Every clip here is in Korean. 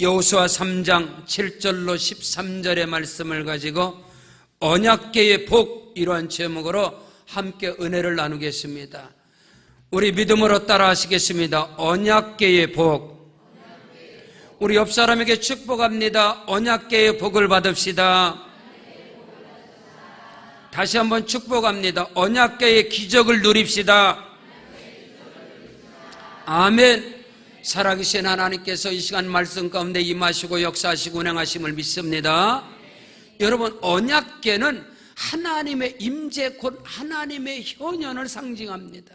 여호수아 3장 7절로 13절의 말씀을 가지고 언약궤의 복, 이러한 제목으로 함께 은혜를 나누겠습니다. 우리 믿음으로 따라 하시겠습니다. 언약궤의 복. 우리 옆 사람에게 축복합니다. 언약궤의 복을 받읍시다. 다시 한번 축복합니다. 언약궤의 기적을 누립시다. 아멘. 살아계신 하나님께서 이 시간 말씀 가운데 임하시고 역사하시고 운행하심을 믿습니다. 여러분, 언약궤는 하나님의 임재, 곧 하나님의 현현을 상징합니다.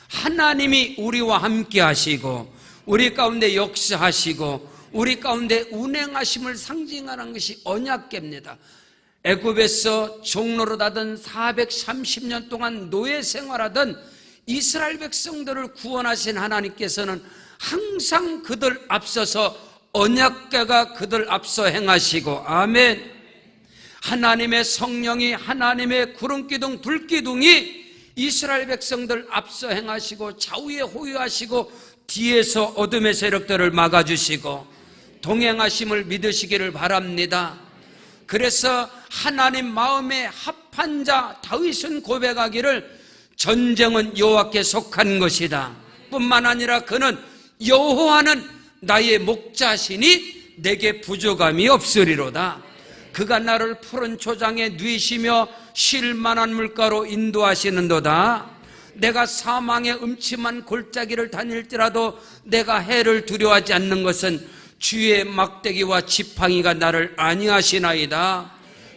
하나님이 우리와 함께 하시고 우리 가운데 역사하시고 우리 가운데 운행하심을 상징하는 것이 언약궤입니다. 애굽에서 종로로 다던 430년 동안 노예 생활하던 이스라엘 백성들을 구원하신 하나님께서는 항상 그들 앞서서 언약궤가 그들 앞서 행하시고, 아멘. 하나님의 성령이, 하나님의 구름기둥, 불기둥이 이스라엘 백성들 앞서 행하시고 좌우에 호위하시고 뒤에서 어둠의 세력들을 막아주시고 동행하심을 믿으시기를 바랍니다. 그래서 하나님 마음에 합한 자 다윗은 고백하기를 전쟁은 여호와께 속한 것이다. 뿐만 아니라 그는 여호와는 나의 목자시니 내게 부족함이 없으리로다. 그가 나를 푸른 초장에 누이시며 쉴 만한 물가로 인도하시는도다. 내가 사망의 음침한 골짜기를 다닐지라도 내가 해를 두려워하지 않는 것은 주의 막대기와 지팡이가 나를 안위하시나이다.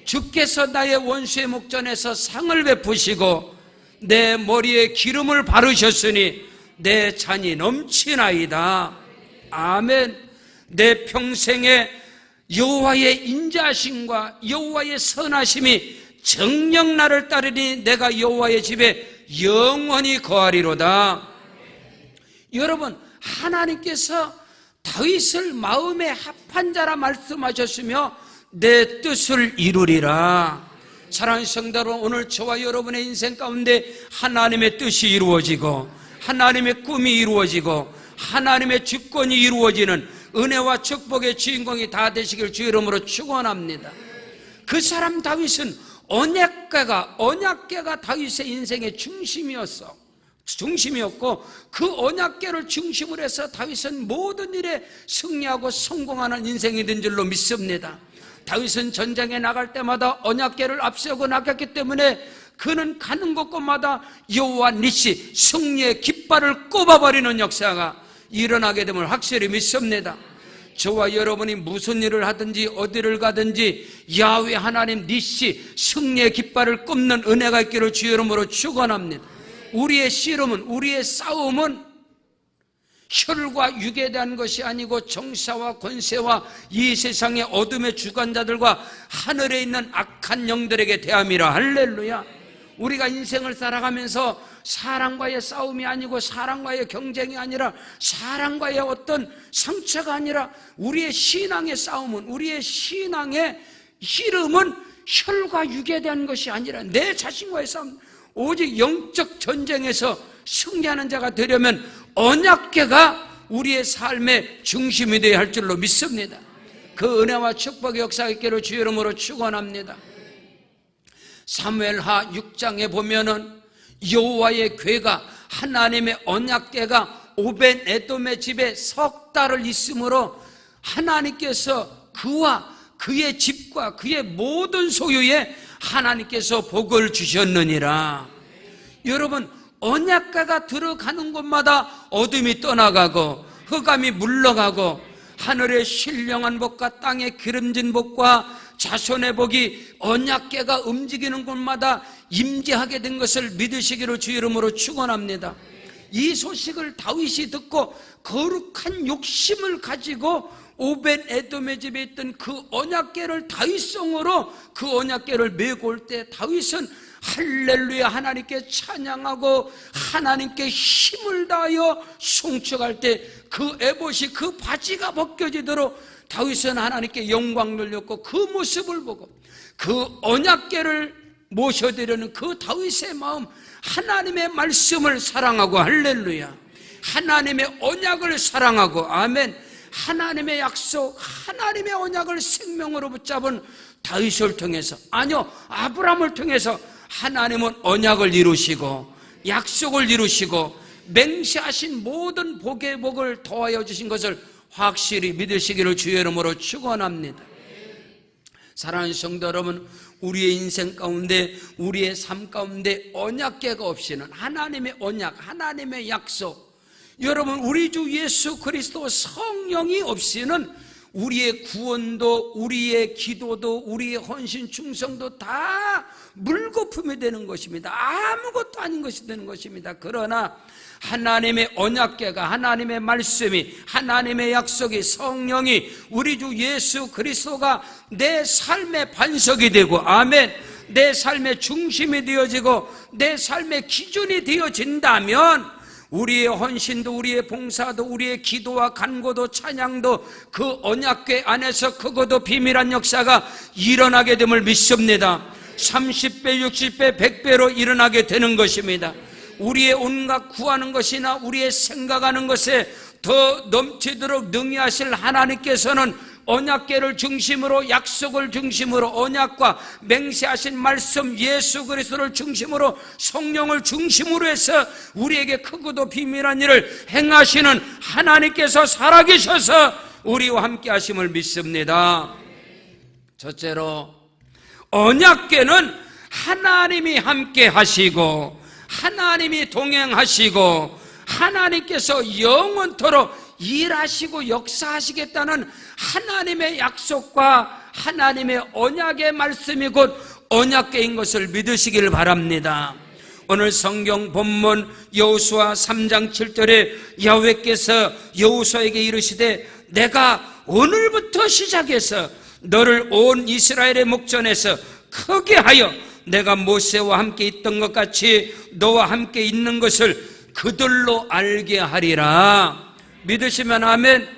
주께서 나의 원수의 목전에서 상을 베푸시고 내 머리에 기름을 바르셨으니 내 잔이 넘치나이다. 아멘. 내 평생에 여호와의 인자하심과 여호와의 선하심이 정녕 나를 따르니 내가 여호와의 집에 영원히 거하리로다. 여러분, 하나님께서 다윗을 마음에 합한 자라 말씀하셨으며 내 뜻을 이루리라. 사랑하는 성도 여러분, 오늘 저와 여러분의 인생 가운데 하나님의 뜻이 이루어지고 하나님의 꿈이 이루어지고 하나님의 주권이 이루어지는 은혜와 축복의 주인공이 다 되시길 주의 이름으로 축원합니다. 그 사람 다윗은 언약궤가 다윗의 인생의 중심이었고 그 언약궤를 중심으로 해서 다윗은 모든 일에 승리하고 성공하는 인생이 된 줄로 믿습니다. 다윗은 전쟁에 나갈 때마다 언약궤를 앞세우고 나갔기 때문에 그는 가는 곳곳마다 여호와 니시, 승리의 깃발을 꼽아버리는 역사가 일어나게 됨을 확실히 믿습니다. 저와 여러분이 무슨 일을 하든지 어디를 가든지 야훼 하나님 니시, 승리의 깃발을 꼽는 은혜가 있기를 주의 이름으로 축원합니다. 우리의 씨름은, 우리의 싸움은 혈과 육에 대한 것이 아니고 정사와 권세와 이 세상의 어둠의 주관자들과 하늘에 있는 악한 영들에게 대함이라. 할렐루야. 우리가 인생을 살아가면서 사람과의 싸움이 아니고 사람과의 경쟁이 아니라 사람과의 어떤 상처가 아니라 우리의 신앙의 싸움은, 우리의 신앙의 씨름은 혈과 육에 대한 것이 아니라 내 자신과의 싸움, 오직 영적 전쟁에서 승리하는 자가 되려면 언약궤가 우리의 삶의 중심이 되어야 할 줄로 믿습니다. 그 은혜와 축복의 역사가 있기를 주의 이름으로 축원합니다. 사무엘하 6장에 보면은 여호와의 궤가, 하나님의 언약궤가 오벤 에돔의 집에 석 달을 있으므로 하나님께서 그와 그의 집과 그의 모든 소유에 하나님께서 복을 주셨느니라. 여러분, 언약궤가 들어가는 곳마다 어둠이 떠나가고 흑암이 물러가고 하늘의 신령한 복과 땅의 기름진 복과 자손의 복이 언약궤가 움직이는 곳마다 임재하게 된 것을 믿으시기를 주의 이름으로 축원합니다. 이 소식을 다윗이 듣고 거룩한 욕심을 가지고 오벤 에돔의 집에 있던 그 언약궤를 다윗성으로 그 언약궤를 메고 올 때 다윗은 할렐루야 하나님께 찬양하고 하나님께 힘을 다하여 송축할 때 그 에봇이, 그 바지가 벗겨지도록 다윗은 하나님께 영광 돌렸고 그 모습을 보고 그 언약궤를 모셔드리는 그 다윗의 마음, 하나님의 말씀을 사랑하고, 할렐루야, 하나님의 언약을 사랑하고, 아멘, 하나님의 약속, 하나님의 언약을 생명으로 붙잡은 다윗을 통해서, 아니요, 아브라함을 통해서 하나님은 언약을 이루시고 약속을 이루시고 맹세하신 모든 복의 복을 더하여 주신 것을 확실히 믿으시기를 주의 이름으로 축원합니다. 사랑하는 성도 여러분, 우리의 인생 가운데, 우리의 삶 가운데 언약궤가 없이는, 하나님의 언약, 하나님의 약속, 여러분 우리 주 예수 그리스도 성령이 없이는 우리의 구원도, 우리의 기도도, 우리의 헌신 충성도 다 물거품이 되는 것입니다. 아무것도 아닌 것이 되는 것입니다. 그러나 하나님의 언약궤가, 하나님의 말씀이, 하나님의 약속이, 성령이, 우리 주 예수 그리스도가 내 삶의 반석이 되고, 아멘, 내 삶의 중심이 되어지고 내 삶의 기준이 되어진다면 우리의 헌신도, 우리의 봉사도, 우리의 기도와 간구도, 찬양도 그 언약궤 안에서 크고도 비밀한 역사가 일어나게 됨을 믿습니다. 30배, 60배, 100배로 일어나게 되는 것입니다. 우리의 온갖 구하는 것이나 우리의 생각하는 것에 더 넘치도록 능히 하실 하나님께서는 언약궤를 중심으로, 약속을 중심으로, 언약과 맹세하신 말씀 예수 그리스도를 중심으로, 성령을 중심으로 해서 우리에게 크고도 비밀한 일을 행하시는 하나님께서 살아계셔서 우리와 함께 하심을 믿습니다. 첫째로, 언약궤는 하나님이 함께 하시고 하나님이 동행하시고 하나님께서 영원토록 일하시고 역사하시겠다는 하나님의 약속과 하나님의 언약의 말씀이 곧 언약궤인 것을 믿으시길 바랍니다. 오늘 성경 본문 여호수아 3장 7절에 야훼께서 여호수아에게 이르시되 내가 오늘부터 시작해서 너를 온 이스라엘의 목전에서 크게 하여 내가 모세와 함께 있던 것 같이 너와 함께 있는 것을 그들로 알게 하리라. 믿으시면 아멘.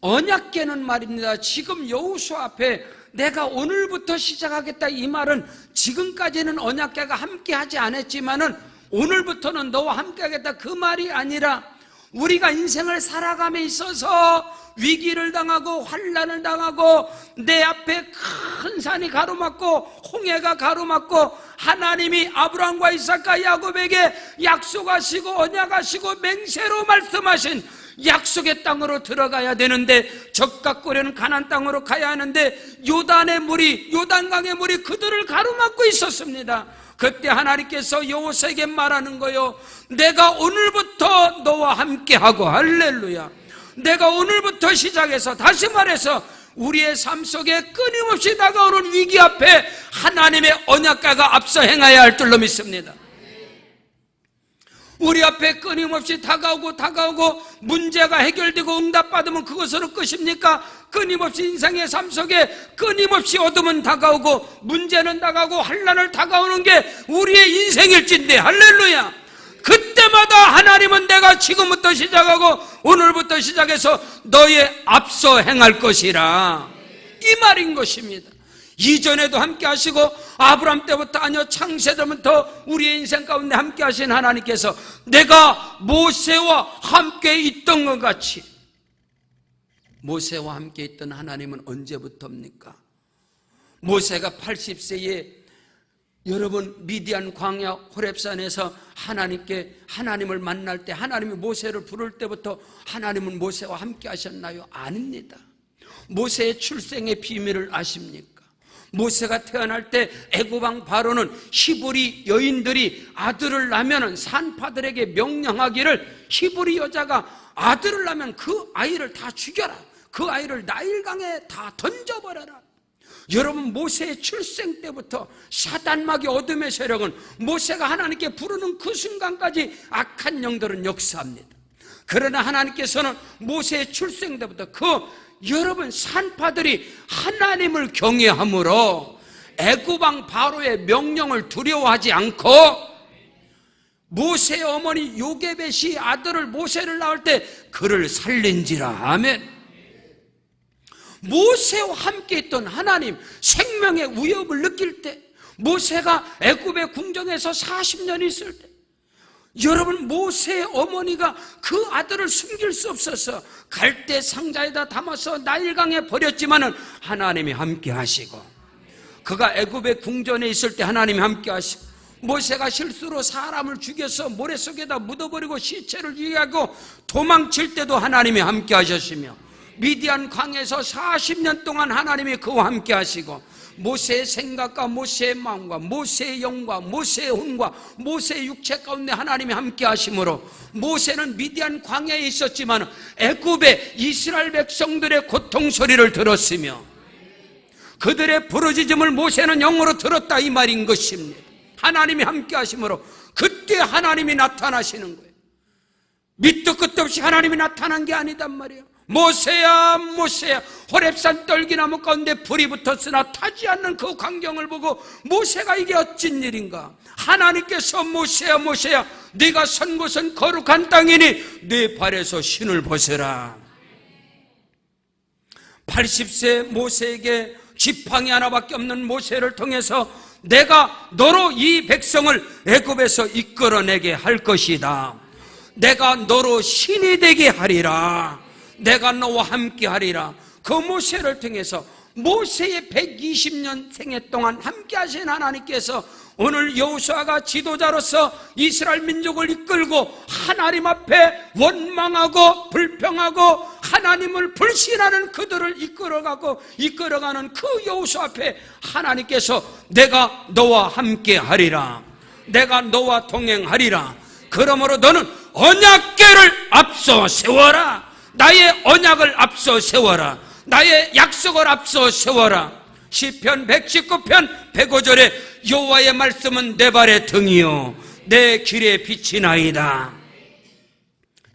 언약궤는 말입니다. 지금 여호수아 앞에 내가 오늘부터 시작하겠다, 이 말은 지금까지는 언약궤가 함께 하지 않았지만은 오늘부터는 너와 함께 하겠다, 그 말이 아니라 우리가 인생을 살아감에 있어서 위기를 당하고 환난을 당하고 내 앞에 큰 산이 가로막고 홍해가 가로막고 하나님이 아브라함과 이삭과 야곱에게 약속하시고 언약하시고 맹세로 말씀하신 약속의 땅으로 들어가야 되는데, 적각고려는 가나안 땅으로 가야 하는데 요단의 물이, 요단강의 물이 그들을 가로막고 있었습니다. 그때 하나님께서 여호수아에게 말하는 거요, 내가 오늘부터 너와 함께하고, 할렐루야, 내가 오늘부터 시작해서, 다시 말해서 우리의 삶 속에 끊임없이 다가오는 위기 앞에 하나님의 언약궤가 앞서 행해야 할 줄로 믿습니다. 우리 앞에 끊임없이 다가오고 문제가 해결되고 응답받으면 그것으로 끝입니까? 끊임없이 인생의 삶 속에 끊임없이 어둠은 다가오고 문제는 다가오고 환난을 다가오는 게 우리의 인생일진데, 할렐루야, 그때마다 하나님은 내가 지금부터 시작하고 오늘부터 시작해서 너의 앞서 행할 것이라, 이 말인 것입니다. 이전에도 함께 하시고 아브라함 때부터, 아니요, 창세전부터 우리의 인생 가운데 함께 하신 하나님께서 내가 모세와 함께 있던 것 같이, 모세와 함께 있던 하나님은 언제부터입니까? 모세가 80세에 여러분 미디안 광야 호렙산에서 하나님을 만날 때, 하나님이 모세를 부를 때부터 하나님은 모세와 함께 하셨나요? 아닙니다. 모세의 출생의 비밀을 아십니까? 모세가 태어날 때 애굽 왕 바로는 히브리 여인들이 아들을 낳으면 산파들에게 명령하기를, 히브리 여자가 아들을 낳으면 그 아이를 다 죽여라, 그 아이를 나일강에 다 던져버려라. 여러분, 모세의 출생 때부터 사단마귀 어둠의 세력은 모세가 하나님께 부르는 그 순간까지 악한 영들은 역사합니다. 그러나 하나님께서는 모세의 출생 때부터 여러분 산파들이 하나님을 경외함으로 애굽 왕 바로의 명령을 두려워하지 않고, 모세의 어머니 요게벳이 아들을 모세를 낳을 때 그를 살린지라. 아멘. 모세와 함께 있던 하나님, 생명의 위협을 느낄 때, 모세가 애굽의 궁정에서 40년 있을 때, 여러분, 모세의 어머니가 그 아들을 숨길 수 없어서 갈대 상자에다 담아서 나일강에 버렸지만은 하나님이 함께 하시고, 그가 애굽의 궁전에 있을 때 하나님이 함께 하시고, 모세가 실수로 사람을 죽여서 모래 속에다 묻어버리고 시체를 유기하고 도망칠 때도 하나님이 함께 하셨으며, 미디안 광에서 40년 동안 하나님이 그와 함께 하시고, 모세의 생각과 모세의 마음과 모세의 영과 모세의 혼과 모세의 육체 가운데 하나님이 함께 하심으로 모세는 미디안 광야에 있었지만 애굽의 이스라엘 백성들의 고통 소리를 들었으며 그들의 부르짖음을 모세는 영으로 들었다, 이 말인 것입니다. 하나님이 함께 하심으로 그때 하나님이 나타나시는 거예요. 밑도 끝도 없이 하나님이 나타난 게 아니단 말이에요. 모세야 모세야, 호렙산 떨기나무 가운데 불이 붙었으나 타지 않는 그 광경을 보고 모세가 이게 어찌 일인가, 하나님께서 모세야 모세야, 네가 선 곳은 거룩한 땅이니 네 발에서 신을 벗으라. 80세 모세에게 지팡이 하나밖에 없는 모세를 통해서 내가 너로 이 백성을 애굽에서 이끌어내게 할 것이다. 내가 너로 신이 되게 하리라. 내가 너와 함께 하리라. 그 모세를 통해서 모세의 120년 생애 동안 함께 하신 하나님께서 오늘 여호수아가 지도자로서 이스라엘 민족을 이끌고 하나님 앞에 원망하고 불평하고 하나님을 불신하는 그들을 이끌어가는 그 여호수아 앞에 하나님께서 내가 너와 함께 하리라. 내가 너와 동행하리라. 그러므로 너는 언약궤를 앞서 세워라. 나의 언약을 앞서 세워라. 나의 약속을 앞서 세워라. 시편 119편 105절에 여호와의 말씀은 내 발의 등이요 내 길의 빛이 나이다.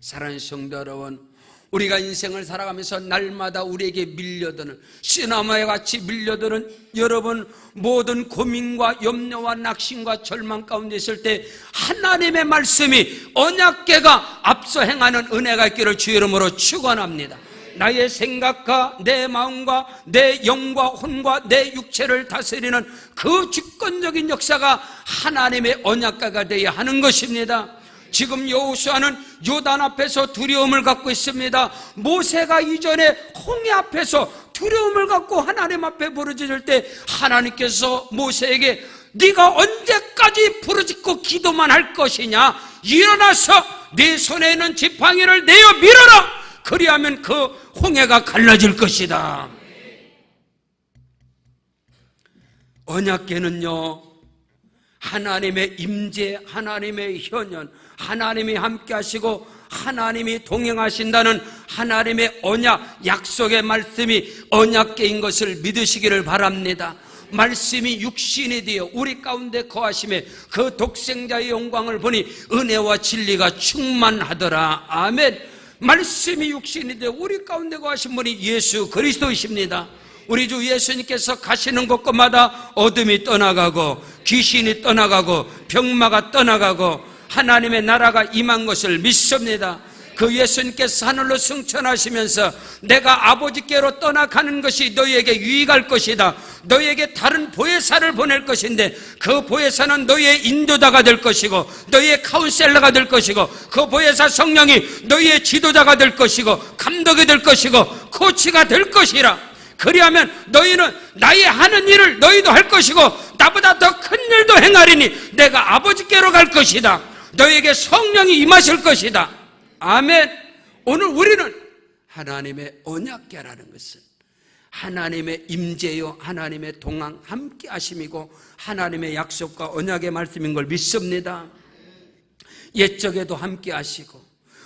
사랑하는 성도 여러분, 우리가 인생을 살아가면서 날마다 우리에게 밀려드는, 씨나무에 같이 밀려드는 여러분 모든 고민과 염려와 낙심과 절망 가운데 있을 때 하나님의 말씀이 언약궤가 앞서 행하는 은혜가 있기를 주 이름으로 축원합니다. 나의 생각과 내 마음과 내 영과 혼과 내 육체를 다스리는 그 주권적인 역사가 하나님의 언약궤가 되어야 하는 것입니다. 지금 여호수아는 요단 앞에서 두려움을 갖고 있습니다. 모세가 이전에 홍해 앞에서 두려움을 갖고 하나님 앞에 부르짖을 때 하나님께서 모세에게 네가 언제까지 부르짖고 기도만 할 것이냐, 일어나서 네 손에 있는 지팡이를 내어 밀어라. 그리하면 그 홍해가 갈라질 것이다. 언약궤는요, 하나님의 임재, 하나님의 현현, 하나님이 함께 하시고 하나님이 동행하신다는 하나님의 언약, 약속의 말씀이 언약궤인 것을 믿으시기를 바랍니다. 말씀이 육신이 되어 우리 가운데 거하심에 그 독생자의 영광을 보니 은혜와 진리가 충만하더라. 아멘. 말씀이 육신이 되어 우리 가운데 거하신 분이 예수 그리스도이십니다. 우리 주 예수님께서 가시는 곳곳마다 어둠이 떠나가고 귀신이 떠나가고 병마가 떠나가고 하나님의 나라가 임한 것을 믿습니다. 그 예수님께서 하늘로 승천하시면서 내가 아버지께로 떠나가는 것이 너희에게 유익할 것이다. 너희에게 다른 보혜사를 보낼 것인데 그 보혜사는 너희의 인도자가 될 것이고 너희의 카운셀러가 될 것이고 그 보혜사 성령이 너희의 지도자가 될 것이고 감독이 될 것이고 코치가 될 것이라. 그리하면 너희는 나의 하는 일을 너희도 할 것이고 나보다 더 큰 일도 행하리니 내가 아버지께로 갈 것이다. 너희에게 성령이 임하실 것이다. 아멘. 오늘 우리는 하나님의 언약궤라는 것은 하나님의 임재요 하나님의 동행 함께 하심이고 하나님의 약속과 언약의 말씀인 걸 믿습니다. 옛적에도 함께 하시고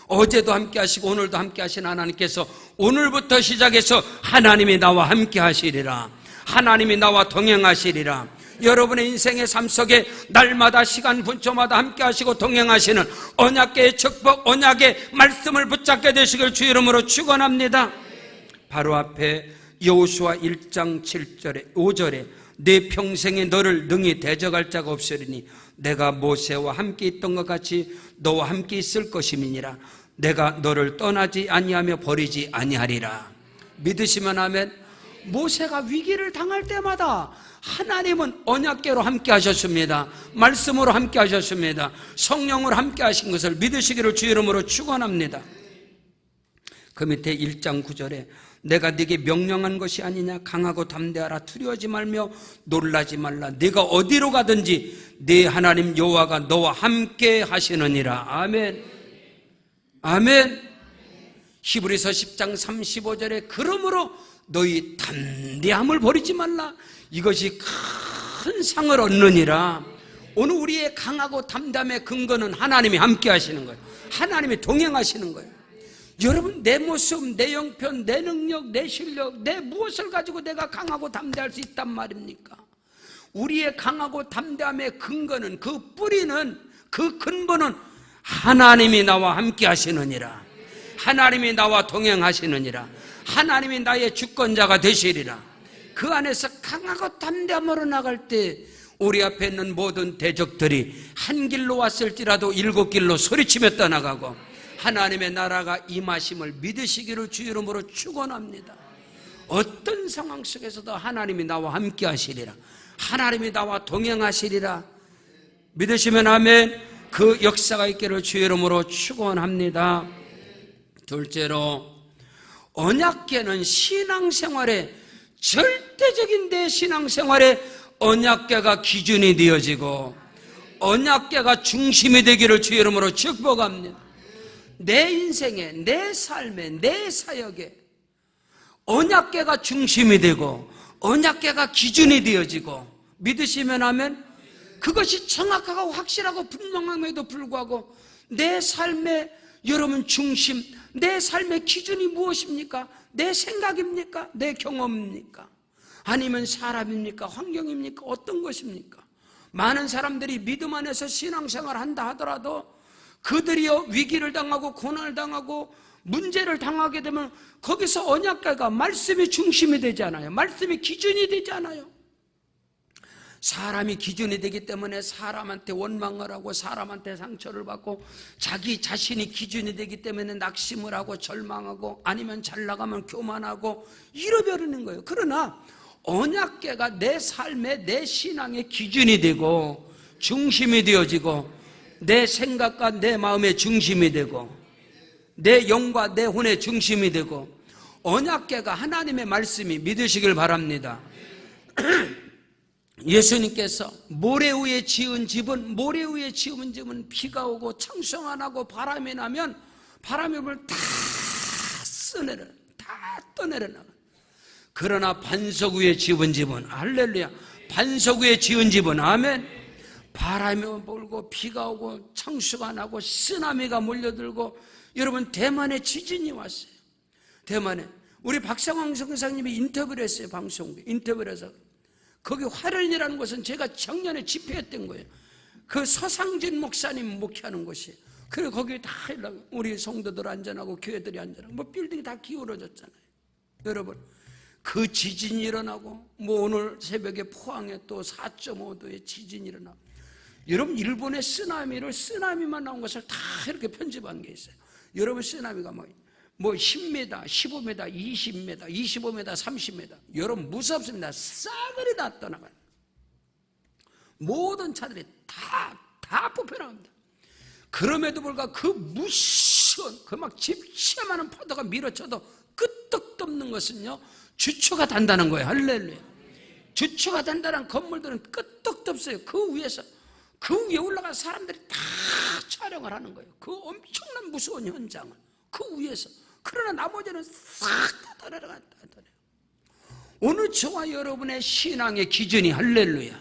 어제도 함께 하시고 오늘도 함께 하신 하나님께서 오늘부터 시작해서 하나님이 나와 함께 하시리라. 하나님이 나와 동행하시리라. 여러분의 인생의 삶 속에 날마다 시간 분초마다 함께 하시고 동행하시는 언약궤의 축복, 언약의 말씀을 붙잡게 되시길 주 이름으로 축원합니다. 바로 앞에 여호수아 1장 7절에 5절에 내 평생에 너를 능히 대적할 자가 없으리니 내가 모세와 함께 있던 것 같이 너와 함께 있을 것임이니라. 내가 너를 떠나지 아니하며 버리지 아니하리라. 믿으시면 아멘. 모세가 위기를 당할 때마다 하나님은 언약궤로 함께 하셨습니다. 말씀으로 함께 하셨습니다. 성령으로 함께 하신 것을 믿으시기를 주 이름으로 축원합니다. 그 밑에 1장 9절에 내가 네게 명령한 것이 아니냐, 강하고 담대하라, 두려워하지 말며 놀라지 말라, 네가 어디로 가든지 네 하나님 여호와가 너와 함께 하시느니라. 아멘. 아멘. 히브리서 10장 35절에 그러므로 너희 담대함을 버리지 말라, 이것이 큰 상을 얻느니라. 오늘 우리의 강하고 담대함의 근거는 하나님이 함께 하시는 거예요. 하나님이 동행하시는 거예요. 여러분, 내 모습, 내 형편, 내 능력, 내 실력, 내 무엇을 가지고 내가 강하고 담대할 수 있단 말입니까? 우리의 강하고 담대함의 근거는, 그 뿌리는, 그 근본은 하나님이 나와 함께 하시느니라. 하나님이 나와 동행하시느니라. 하나님이 나의 주권자가 되시리라. 그 안에서 강하고 담대함으로 나갈 때 우리 앞에 있는 모든 대적들이 한 길로 왔을지라도 7길로 소리치며 떠나가고 하나님의 나라가 임하심을 믿으시기를 주 이름으로 축원합니다. 어떤 상황 속에서도 하나님이 나와 함께 하시리라. 하나님이 나와 동행하시리라. 믿으시면 아멘. 그 역사가 있기를 주 이름으로 축원합니다. 둘째로, 언약궤는 신앙생활에, 절대적인 내 신앙생활에 언약궤가 기준이 되어지고 언약궤가 중심이 되기를 주 이름으로 축복합니다. 내 인생에, 내 삶에, 내 사역에 언약궤가 중심이 되고 언약궤가 기준이 되어지고 믿으시면 하면 그것이 정확하고 확실하고 분명함에도 불구하고 내 삶의 여러분 중심, 내 삶의 기준이 무엇입니까? 내 생각입니까? 내 경험입니까? 아니면 사람입니까? 환경입니까? 어떤 것입니까? 많은 사람들이 믿음 안에서 신앙생활을 한다 하더라도 그들이요 위기를 당하고 고난을 당하고 문제를 당하게 되면 거기서 언약궤가, 말씀이 중심이 되지 않아요. 말씀이 기준이 되지 않아요. 사람이 기준이 되기 때문에 사람한테 원망을 하고 사람한테 상처를 받고 자기 자신이 기준이 되기 때문에 낙심을 하고 절망하고 아니면 잘 나가면 교만하고 잃어버리는 거예요. 그러나 언약궤가 내 삶의, 내 신앙의 기준이 되고 중심이 되어지고 내 생각과 내 마음의 중심이 되고 내 영과 내 혼의 중심이 되고 언약궤가 하나님의 말씀이 믿으시길 바랍니다. 예수님께서 모래 위에 지은 집은 비가 오고 창성 안 하고 바람이 나면 바람이 불면 다 떠내려 나가. 그러나 반석 위에 지은 집은, 할렐루야, 반석 위에 지은 집은, 아멘, 바람이 불고 비가 오고 창수가 나고 쓰나미가 몰려들고. 여러분, 대만에 지진이 왔어요. 대만에 우리 박상황 선생님이 인터뷰를 했어요. 방송국에 인터뷰를 해서 거기 화련이라는 곳은 제가 작년에 집회했던 거예요. 그 서상진 목사님 목회하는 곳이에요. 그리고 거기에 다 우리 성도들 안전하고 교회들이 안전하고 뭐 빌딩이 다 기울어졌잖아요. 여러분, 그 지진이 일어나고 뭐 오늘 새벽에 포항에 또 4.5도의 지진이 일어나고. 여러분, 일본의 쓰나미만 나온 것을 다 이렇게 편집한 게 있어요. 여러분, 쓰나미가 뭐 10m, 15m, 20m, 25m, 30m. 여러분, 무섭습니다. 싸그리 다 떠나가요. 모든 차들이 다 뽑혀나갑니다. 그럼에도 불구하고 그 무서운, 그 막 집채만한 파도가 밀어쳐도 끄떡도 없는 것은요, 주초가 단단한 거예요. 할렐루야. 주초가 단단한 건물들은 끄떡도 없어요. 그 위에 올라간 사람들이 다 촬영을 하는 거예요. 그 엄청난 무서운 현장을 그 위에서. 그러나 나머지는 싹 다 떠내려간다. 오늘 저와 여러분의 신앙의 기준이, 할렐루야,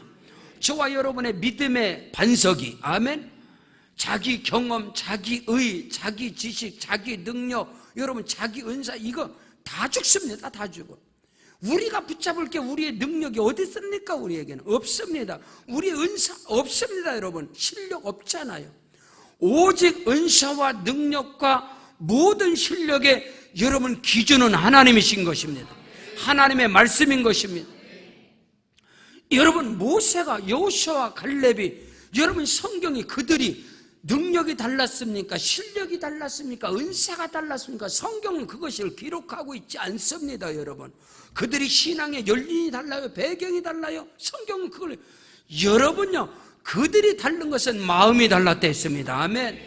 저와 여러분의 믿음의 반석이, 아멘, 자기 경험, 자기 의, 자기 지식, 자기 능력, 여러분 자기 은사, 이거 다 죽습니다. 다 죽어. 우리가 붙잡을 게 우리의 능력이 어디 있습니까? 우리에게는 없습니다. 우리의 은사 없습니다. 여러분, 실력 없잖아요. 오직 은사와 능력과 모든 실력의 여러분 기준은 하나님이신 것입니다. 하나님의 말씀인 것입니다. 여러분, 모세가, 여호수아와 갈렙이, 여러분 성경이 그들이 능력이 달랐습니까? 실력이 달랐습니까? 은사가 달랐습니까? 성경은 그것을 기록하고 있지 않습니다, 여러분. 그들이 신앙의 연륜이 달라요, 배경이 달라요. 성경은 그걸, 여러분요, 그들이 다른 것은 마음이 달랐다 했습니다. 아멘.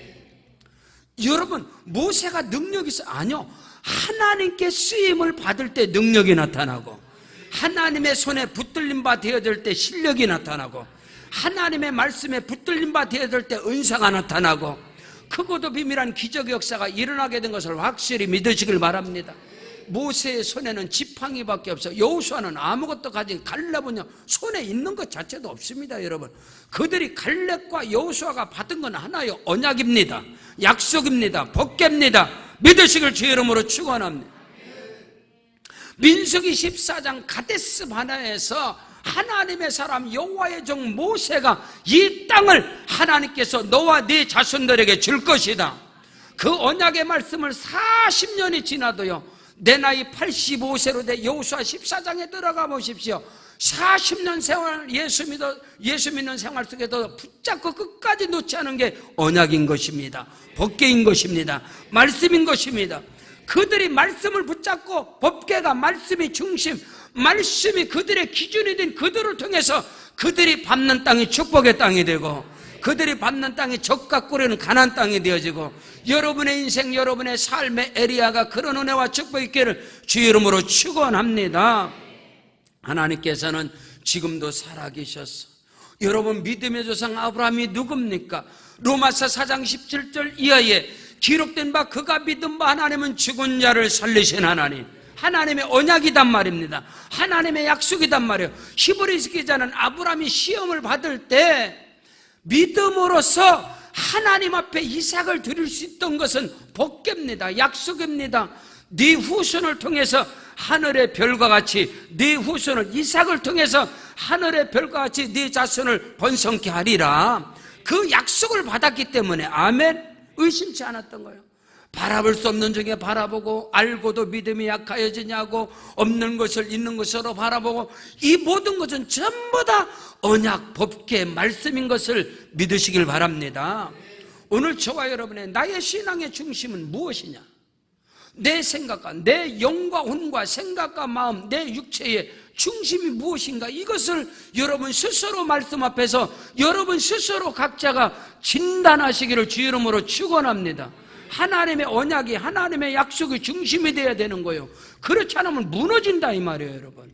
여러분, 모세가 능력이 있어? 아니요. 하나님께 쓰임을 받을 때 능력이 나타나고, 하나님의 손에 붙들림 바 되어질 때 실력이 나타나고, 하나님의 말씀에 붙들림 바 되어질 때 은사가 나타나고, 크고도 비밀한 기적의 역사가 일어나게 된 것을 확실히 믿으시길 바랍니다. 모세의 손에는 지팡이밖에 없어. 여호수아는 아무것도 가진, 갈렙은요 손에 있는 것 자체도 없습니다. 여러분, 그들이 갈렙과 여호수아가 받은 건 하나요, 언약입니다. 약속입니다. 법궤입니다. 믿으시길 주의 이름으로 축원합니다. 민수기 14장 가데스 바네아에서 하나님의 사람 여호와의 종 모세가 이 땅을 하나님께서 너와 네 자손들에게 줄 것이다, 그 언약의 말씀을 40년이 지나도요, 내 나이 85세로 돼 여호수아 14장에 들어가 보십시오. 40년 생활, 예수 믿는 생활 속에도 붙잡고 끝까지 놓지 않은 게 언약인 것입니다. 법궤인 것입니다. 말씀인 것입니다. 그들이 말씀을 붙잡고, 법궤가 말씀이 중심, 말씀이 그들의 기준이 된 그들을 통해서 그들이 밟는 땅이 축복의 땅이 되고, 그들이 밟는 땅이 적과 꿀에는 가나안 땅이 되어지고, 여러분의 인생, 여러분의 삶의 에리아가 그런 은혜와 축복이 있기를 주의 이름으로 축원합니다. 하나님께서는 지금도 살아계셔서, 여러분 믿음의 조상 아브라함이 누굽니까? 로마서 4장 17절 이하에 기록된 바 그가 믿은 바 하나님은 죽은 자를 살리신 하나님, 하나님의 언약이단 말입니다. 하나님의 약속이단 말이에요. 히브리서 기자는 아브라함이 시험을 받을 때 믿음으로써 하나님 앞에 이삭을 드릴 수 있던 것은 법궤입니다. 약속입니다. 네 후손을 통해서 하늘의 별과 같이, 네 후손을, 이삭을 통해서 하늘의 별과 같이 네 자손을 번성케 하리라. 그 약속을 받았기 때문에, 아멘, 의심치 않았던 거예요. 바라볼 수 없는 중에 바라보고, 알고도 믿음이 약하여지냐고, 없는 것을 있는 것으로 바라보고, 이 모든 것은 전부 다 언약, 법궤, 말씀인 것을 믿으시길 바랍니다. 오늘 저와 여러분의 나의 신앙의 중심은 무엇이냐? 내 생각과 내 영과 혼과 생각과 마음, 내 육체의 중심이 무엇인가? 이것을 여러분 스스로 말씀 앞에서 여러분 스스로 각자가 진단하시기를 주의 이름으로 축원합니다. 하나님의 언약이, 하나님의 약속이 중심이 되어야 되는 거예요. 그렇지 않으면 무너진다 이 말이에요, 여러분.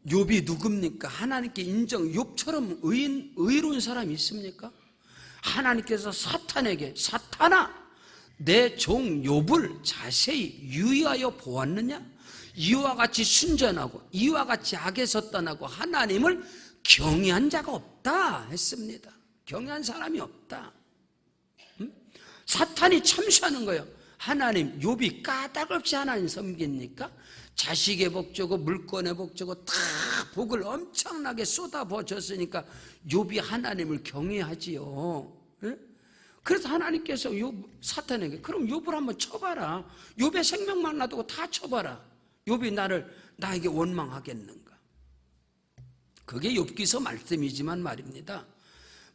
욥이 누굽니까? 하나님께 인정, 욥처럼 의로운 사람이 있습니까? 하나님께서 사탄에게, 사탄아, 내 종 욥을 자세히 유의하여 보았느냐? 이와 같이 순전하고 이와 같이 악에서 떠나고 하나님을 경외한 자가 없다 했습니다. 경외한 사람이 없다. 사탄이 참수하는 거예요. 하나님, 욥이 까닭없이 하나님 섬깁니까? 자식의 복 주고 물건의 복 주고 다 복을 엄청나게 쏟아부어 줬으니까 욥이 하나님을 경외하지요. 그래서 하나님께서 사탄에게, 그럼 욥을 한번 쳐봐라. 욥의 생명만 놔두고 다 쳐봐라. 욥이 나에게 원망하겠는가? 그게 욥기서 말씀이지만 말입니다.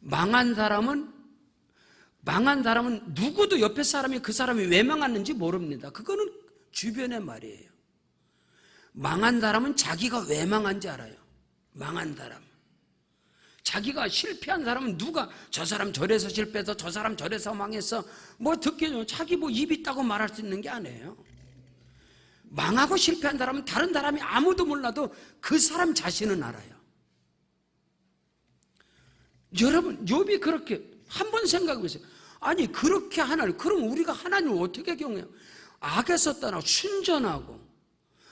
망한 사람은 누구도 옆에 사람이 그 사람이 왜 망했는지 모릅니다. 그거는 주변의 말이에요. 망한 사람은 자기가 왜 망한지 알아요. 망한 사람, 자기가 실패한 사람은 누가 저 사람 저래서 실패해서 저 사람 저래서 망했어 뭐 듣기는 자기 뭐 입 있다고 말할 수 있는 게 아니에요. 망하고 실패한 사람은 다른 사람이 아무도 몰라도 그 사람 자신은 알아요. 여러분, 욥이 그렇게 한번 생각해 보세요. 아니 그렇게 하나님, 그럼 우리가 하나님을 어떻게 경외해요? 악에서 떠나고 순전하고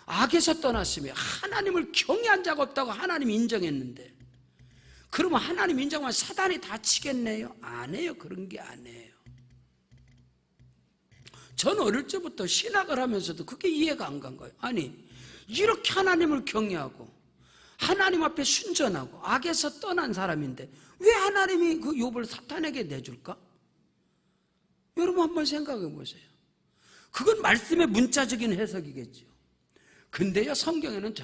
악에서 떠났으며 하나님을 경외한 자가 없다고 하나님이 인정했는데, 그러면 하나님 인정하면 사단이 다 치겠네요? 안 해요. 그런 게 아니에요. 저는 어릴 때부터 신학을 하면서도 그게 이해가 안 간 거예요. 아니 이렇게 하나님을 경외하고 하나님 앞에 순전하고 악에서 떠난 사람인데 왜 하나님이 그 욥을 사탄에게 내줄까? 여러분 한번 생각해 보세요. 그건 말씀의 문자적인 해석이겠죠. 근데요, 성경에는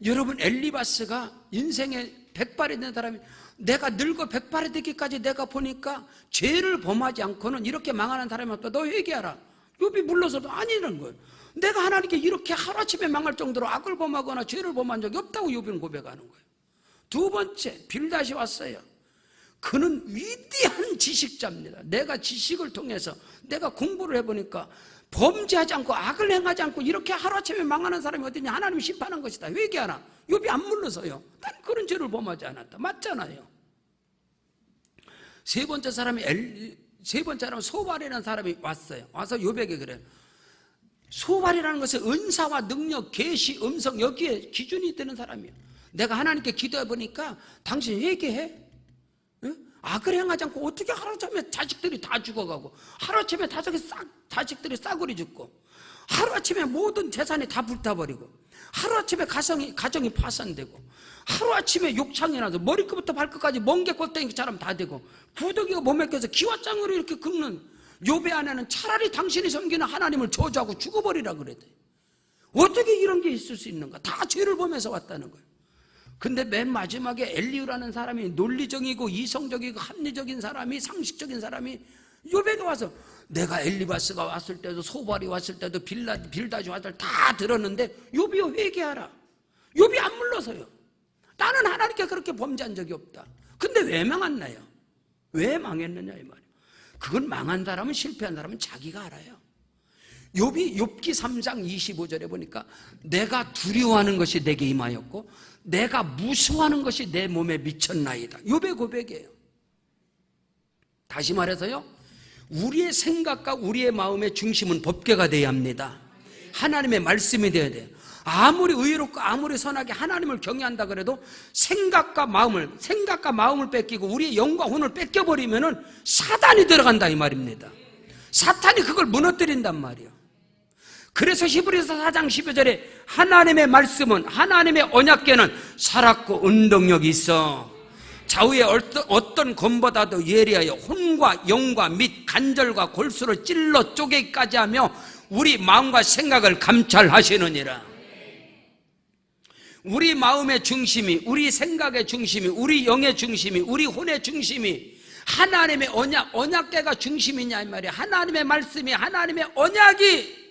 여러분 엘리바스가 인생의 백발이 된 사람이 내가 늙어 백발이 되기까지 내가 보니까 죄를 범하지 않고는 이렇게 망하는 사람이 없다. 너 회개하라. 욥이 물러서도 아니라는 거예요. 내가 하나님께 이렇게 하루아침에 망할 정도로 악을 범하거나 죄를 범한 적이 없다고 욥은 고백하는 거예요. 두 번째, 빌닷이 왔어요. 그는 위대한 지식자입니다. 내가 지식을 통해서 내가 공부를 해보니까 범죄하지 않고 악을 행하지 않고 이렇게 하루아침에 망하는 사람이 어디냐? 하나님이 심판한 것이다. 회개하라. 욥이 안 물러서요. 나는 그런 죄를 범하지 않았다. 맞잖아요. 세 번째 사람은 소발이라는 사람이 왔어요. 와서 욥에게 그래요. 소발이라는 것은 은사와 능력, 계시, 음성 여기에 기준이 되는 사람이에요. 내가 하나님께 기도해 보니까 당신 회개해? 응? 악을 행하지 않고 어떻게 하루아침에 자식들이 다 죽어가고 하루아침에 자식들이 싸구리 죽고 하루아침에 모든 재산이 다 불타버리고 하루아침에 가정이 파산되고 하루아침에 욕창이 나서 머리끝부터 발끝까지 멍게 꼴땡이처럼 다 되고 구더기가 몸에 껴서 기와장으로 이렇게 긁는 욥의 아내는 차라리 당신이 섬기는 하나님을 저주하고 죽어버리라 그랬대. 어떻게 이런 게 있을 수 있는가? 다 죄를 보면서 왔다는 거예요. 근데 맨 마지막에 엘리후라는 사람이 논리적이고 이성적이고 합리적인 사람이, 상식적인 사람이 욥에게 와서 내가 엘리바스가 왔을 때도 소발이 왔을 때도 빌닷이 왔을 때 다 들었는데 욥이여 회개하라. 욥이 안 물러서요. 나는 하나님께 그렇게 범죄한 적이 없다. 근데 왜 망했나요? 왜 망했느냐 이 말이에요. 그건 망한 사람은, 실패한 사람은 자기가 알아요. 욥기 3장 25절에 보니까 내가 두려워하는 것이 내게 임하였고 내가 무서워하는 것이 내 몸에 미쳤나이다. 욥의 고백이에요. 다시 말해서요, 우리의 생각과 우리의 마음의 중심은 법궤가 되어야 합니다. 하나님의 말씀이 되어야 돼요. 아무리 의롭고 아무리 선하게 하나님을 경외한다 그래도 생각과 마음을 뺏기고 우리의 영과 혼을 뺏겨버리면은 사단이 들어간다 이 말입니다. 사탄이 그걸 무너뜨린단 말이에요. 그래서 히브리서 4장 12절에 하나님의 말씀은, 하나님의 언약궤는 살았고 운동력이 있어 좌우에 어떤 검보다도 예리하여 혼과 영과 및 간절과 골수를 찔러 쪼개기까지 하며 우리 마음과 생각을 감찰하시느니라. 우리 마음의 중심이, 우리 생각의 중심이, 우리 영의 중심이, 우리 혼의 중심이 하나님의 언약궤가 중심이냐 이 말이야. 하나님의 말씀이, 하나님의 언약이,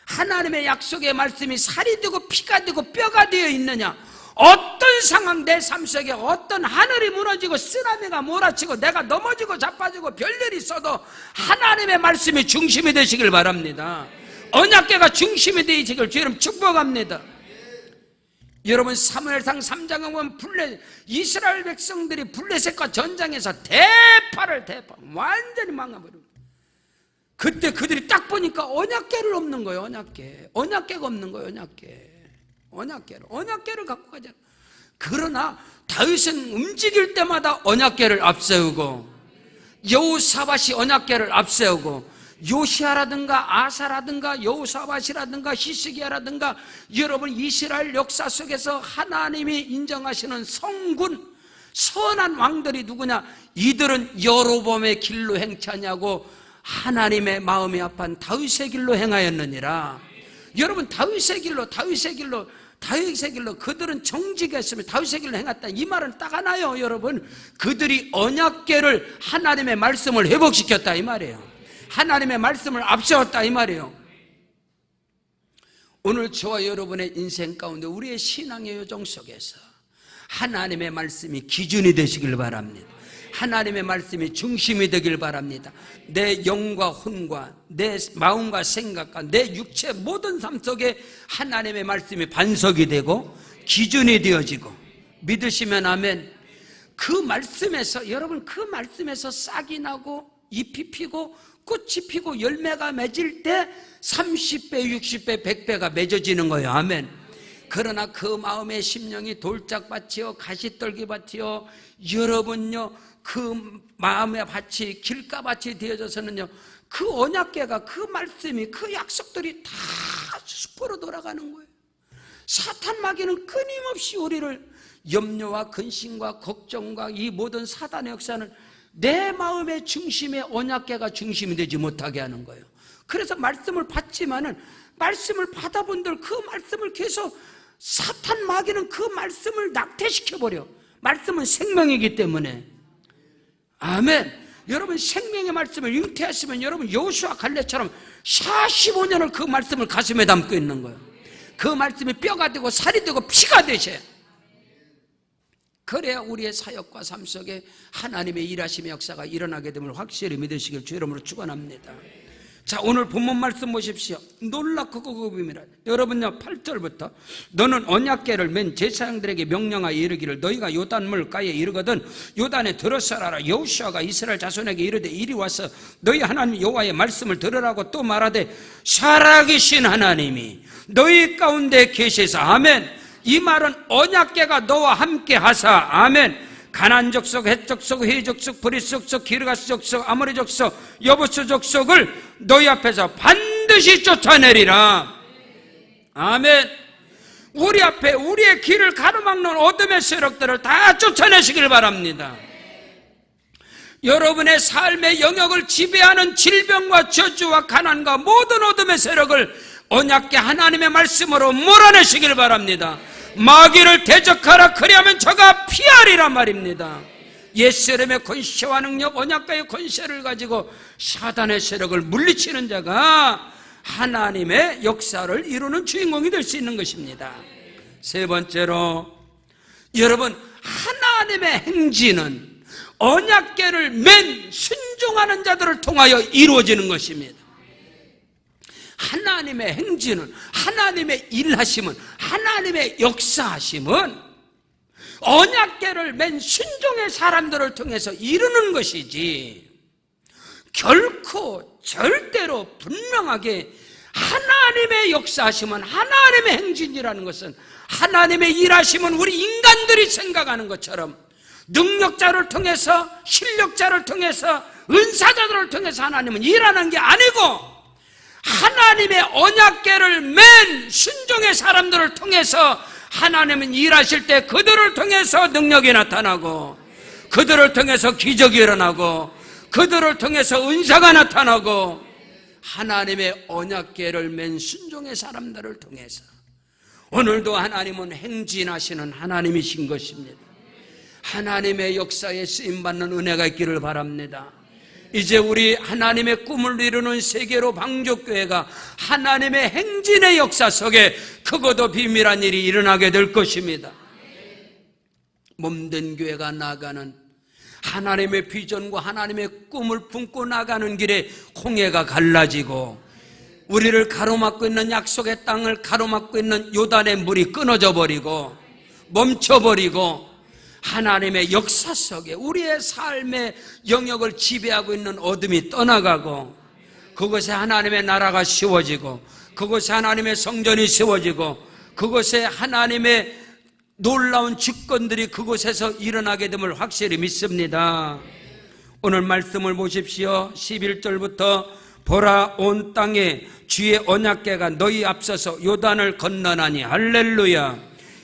하나님의 약속의 말씀이 살이 되고 피가 되고 뼈가 되어 있느냐. 어떤 상황, 내 삶 속에 어떤 하늘이 무너지고 쓰나미가 몰아치고 내가 넘어지고 자빠지고 별일이 있어도 하나님의 말씀이 중심이 되시길 바랍니다. 언약궤가 중심이 되시길 주님 축복합니다. 여러분 사무엘상 3장에 보면 이스라엘 백성들이 블레셋과 전장에서 대파를 완전히 망가버리고, 그때 그들이 딱 보니까 언약궤를 없는 거예요. 언약궤가 없는 거예요. 언약궤를 갖고 가자. 그러나 다윗은 움직일 때마다 언약궤를 앞세우고, 여호사밧이 언약궤를 앞세우고, 요시아라든가 아사라든가 여호사밧이라든가 히스기야라든가 여러분 이스라엘 역사 속에서 하나님이 인정하시는 성군, 선한 왕들이 누구냐? 이들은 여로보암의 길로 행치 아니하고 하나님의 마음이 합한 다윗의 길로 행하였느니라. 여러분 다윗의 길로 그들은 정직했으면 다윗의 길로 행했다. 이 말은 딱 하나요. 여러분 그들이 언약궤를, 하나님의 말씀을 회복시켰다 이 말이에요. 하나님의 말씀을 앞세웠다 이 말이에요. 오늘 저와 여러분의 인생 가운데 우리의 신앙의 여정 속에서 하나님의 말씀이 기준이 되시길 바랍니다. 하나님의 말씀이 중심이 되길 바랍니다. 내 영과 혼과 내 마음과 생각과 내 육체 모든 삶 속에 하나님의 말씀이 반석이 되고 기준이 되어지고, 믿으시면 아멘. 그 말씀에서, 여러분 그 말씀에서 싹이 나고 잎이 피고 꽃이 피고 열매가 맺을 때 30배, 60배, 100배가 맺어지는 거예요. 아멘. 그러나 그 마음의 심령이 돌짝밭이요 가시떨기밭이요, 여러분요 그 마음의 밭이 길가밭이 되어져서는요 그 언약궤가, 그 말씀이, 그 약속들이 다 숲으로 돌아가는 거예요. 사탄 마귀는 끊임없이 우리를 염려와 근심과 걱정과 이 모든 사단의 역사는 내 마음의 중심에 언약궤가 중심이 되지 못하게 하는 거예요. 그래서 말씀을 받지만은, 말씀을 받아본들 그 말씀을 계속, 사탄 마귀는 그 말씀을 낙태시켜버려. 말씀은 생명이기 때문에. 아멘. 여러분 생명의 말씀을 잉태하시면 여러분 여호수아 갈렙처럼 45년을 그 말씀을 가슴에 담고 있는 거예요. 그 말씀이 뼈가 되고 살이 되고 피가 되셔요. 그래야 우리의 사역과 삶 속에 하나님의 일하심의 역사가 일어나게 됨을 확실히 믿으시길 주 이름으로 축원합니다. 자, 오늘 본문 말씀 보십시오. 놀랍고 극업입니다. 여러분요, 8절부터 너는 언약궤를 맨 제사장들에게 명령하여 이르기를 너희가 요단물 가에 이르거든 요단에 들어서라라. 여호수아가 이스라엘 자손에게 이르되 이리 와서 너희 하나님 여호와의 말씀을 들으라고 또 말하되 살아계신 하나님이 너희 가운데 계시사. 아멘. 이 말은 언약궤가 너와 함께 하사. 아멘. 가나안 족속, 헷 족속, 헤 족속, 브리스 족속, 기르가스 족속, 아모리 족속, 여부스 족속을 너희 앞에서 반드시 쫓아내리라. 아멘. 우리 앞에 우리의 길을 가로막는 어둠의 세력들을 다 쫓아내시길 바랍니다. 여러분의 삶의 영역을 지배하는 질병과 저주와 가난과 모든 어둠의 세력을 언약궤 하나님의 말씀으로 몰아내시길 바랍니다. 마귀를 대적하라. 그리하면 저가 피하리란 말입니다. 예수님의 권세와 능력, 언약궤의 권세를 가지고 사단의 세력을 물리치는 자가 하나님의 역사를 이루는 주인공이 될 수 있는 것입니다. 세 번째로, 여러분 하나님의 행진은 언약궤를 맨 순종하는 자들을 통하여 이루어지는 것입니다. 하나님의 행진은, 하나님의 일하심은, 하나님의 역사하심은 언약궤를 맨 순종의 사람들을 통해서 이루는 것이지, 결코 절대로 분명하게 하나님의 역사하심은, 하나님의 행진이라는 것은, 하나님의 일하심은 우리 인간들이 생각하는 것처럼 능력자를 통해서, 실력자를 통해서, 은사자들을 통해서 하나님은 일하는 게 아니고 하나님의 언약궤를 맨 순종의 사람들을 통해서 하나님은 일하실 때 그들을 통해서 능력이 나타나고, 그들을 통해서 기적이 일어나고, 그들을 통해서 은사가 나타나고, 하나님의 언약궤를 맨 순종의 사람들을 통해서 오늘도 하나님은 행진하시는 하나님이신 것입니다. 하나님의 역사에 쓰임받는 은혜가 있기를 바랍니다. 이제 우리 하나님의 꿈을 이루는 세계로 방족교회가 하나님의 행진의 역사 속에 크고도 비밀한 일이 일어나게 될 것입니다. 몸된 교회가 나아가는 하나님의 비전과 하나님의 꿈을 품고 나가는 길에 홍해가 갈라지고, 우리를 가로막고 있는 약속의 땅을 가로막고 있는 요단의 물이 끊어져 버리고 멈춰버리고, 하나님의 역사 속에 우리의 삶의 영역을 지배하고 있는 어둠이 떠나가고, 그곳에 하나님의 나라가 세워지고, 그곳에 하나님의 성전이 세워지고, 그곳에 하나님의 놀라운 주권들이 그곳에서 일어나게 됨을 확실히 믿습니다. 오늘 말씀을 보십시오. 11절부터 보라, 온 땅에 주의 언약궤가 너희 앞서서 요단을 건너나니. 할렐루야.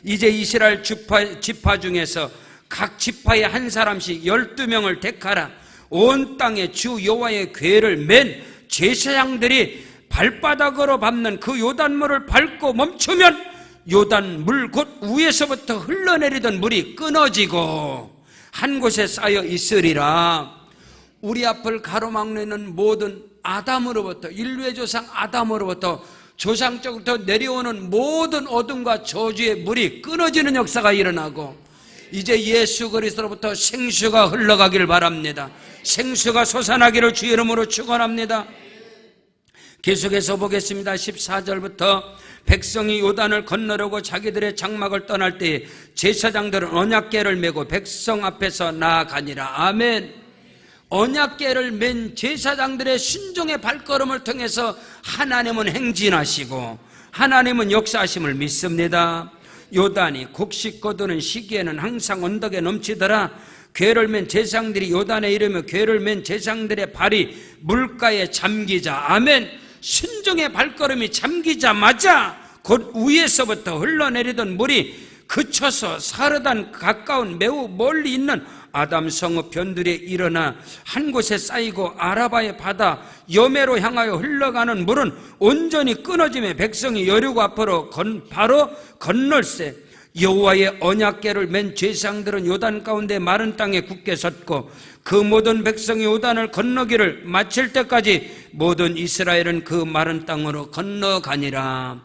이제 이스라엘 지파 중에서 각 지파에 한 사람씩 12명을 택하라. 온 땅에 주 여호와의 궤를 맨 제사장들이 발바닥으로 밟는 그 요단물을 밟고 멈추면 요단물 곧 위에서부터 흘러내리던 물이 끊어지고 한 곳에 쌓여 있으리라. 우리 앞을 가로막는 모든 아담으로부터, 인류의 조상 아담으로부터 조상적으로부터 내려오는 모든 어둠과 저주의 물이 끊어지는 역사가 일어나고, 이제 예수 그리스도로부터 생수가 흘러가기를 바랍니다. 생수가 솟아나기를 주 이름으로 축원합니다. 계속해서 보겠습니다. 14절부터 백성이 요단을 건너려고 자기들의 장막을 떠날 때 제사장들은 언약궤를 메고 백성 앞에서 나아가니라. 아멘. 언약궤를 맨 제사장들의 순종의 발걸음을 통해서 하나님은 행진하시고 하나님은 역사하심을 믿습니다. 요단이 곡식 거두는 시기에는 항상 언덕에 넘치더라. 궤를 맨 제사장들이 요단에 이르며 궤를 맨 제사장들의 발이 물가에 잠기자. 아멘. 순종의 발걸음이 잠기자마자 곧 위에서부터 흘러내리던 물이 그쳐서 사르단 가까운 매우 멀리 있는 아담 성읍 변들에 일어나 한 곳에 쌓이고 아라바의 바다 여매로 향하여 흘러가는 물은 온전히 끊어지며 백성이 여리고 앞으로 바로 건널세. 여호와의 언약궤를 맨 제사장들은 요단 가운데 마른 땅에 굳게 섰고 그 모든 백성이 요단을 건너기를 마칠 때까지 모든 이스라엘은 그 마른 땅으로 건너가니라.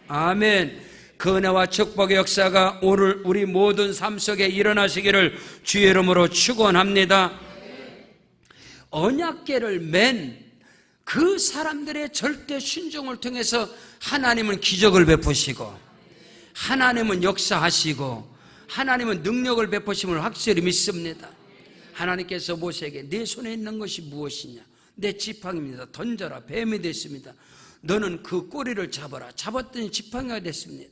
아멘. 그 은혜와 축복의 역사가 오늘 우리 모든 삶 속에 일어나시기를 주의 이름으로 축원합니다. 언약궤를 맨 그 사람들의 절대 순종을 통해서 하나님은 기적을 베푸시고 하나님은 역사하시고 하나님은 능력을 베푸심을 확실히 믿습니다. 하나님께서 모세에게 내 손에 있는 것이 무엇이냐? 내 지팡이입니다. 던져라. 뱀이 됐습니다. 너는 그 꼬리를 잡아라. 잡았더니 지팡이가 됐습니다.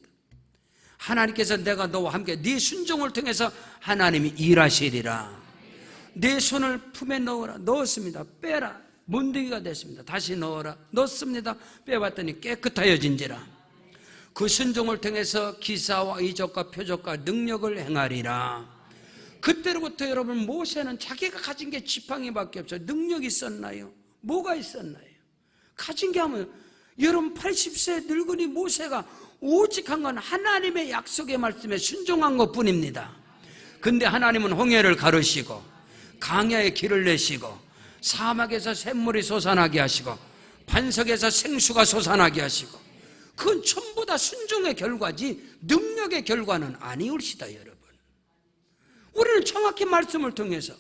하나님께서 내가 너와 함께 네 순종을 통해서 하나님이 일하시리라. 내 손을 품에 넣어라. 넣었습니다. 빼라. 문둥이가 됐습니다. 다시 넣어라. 넣습니다. 빼봤더니 깨끗하여진지라. 그 순종을 통해서 기사와 이적과 표적과 능력을 행하리라. 그때로부터 여러분 모세는 자기가 가진 게 지팡이밖에 없어요. 능력이 있었나요? 뭐가 있었나요? 가진 게 하면 여러분 80세 늙은이 모세가 오직 한 건 하나님의 약속의 말씀에 순종한 것뿐입니다. 근데 하나님은 홍해를 가르시고 강야에 길을 내시고 사막에서 샘물이 솟아나게 하시고 반석에서 생수가 솟아나게 하시고 그건 전부 다 순종의 결과지 능력의 결과는 아니올시다. 여러분, 우리는 정확히 말씀을 통해서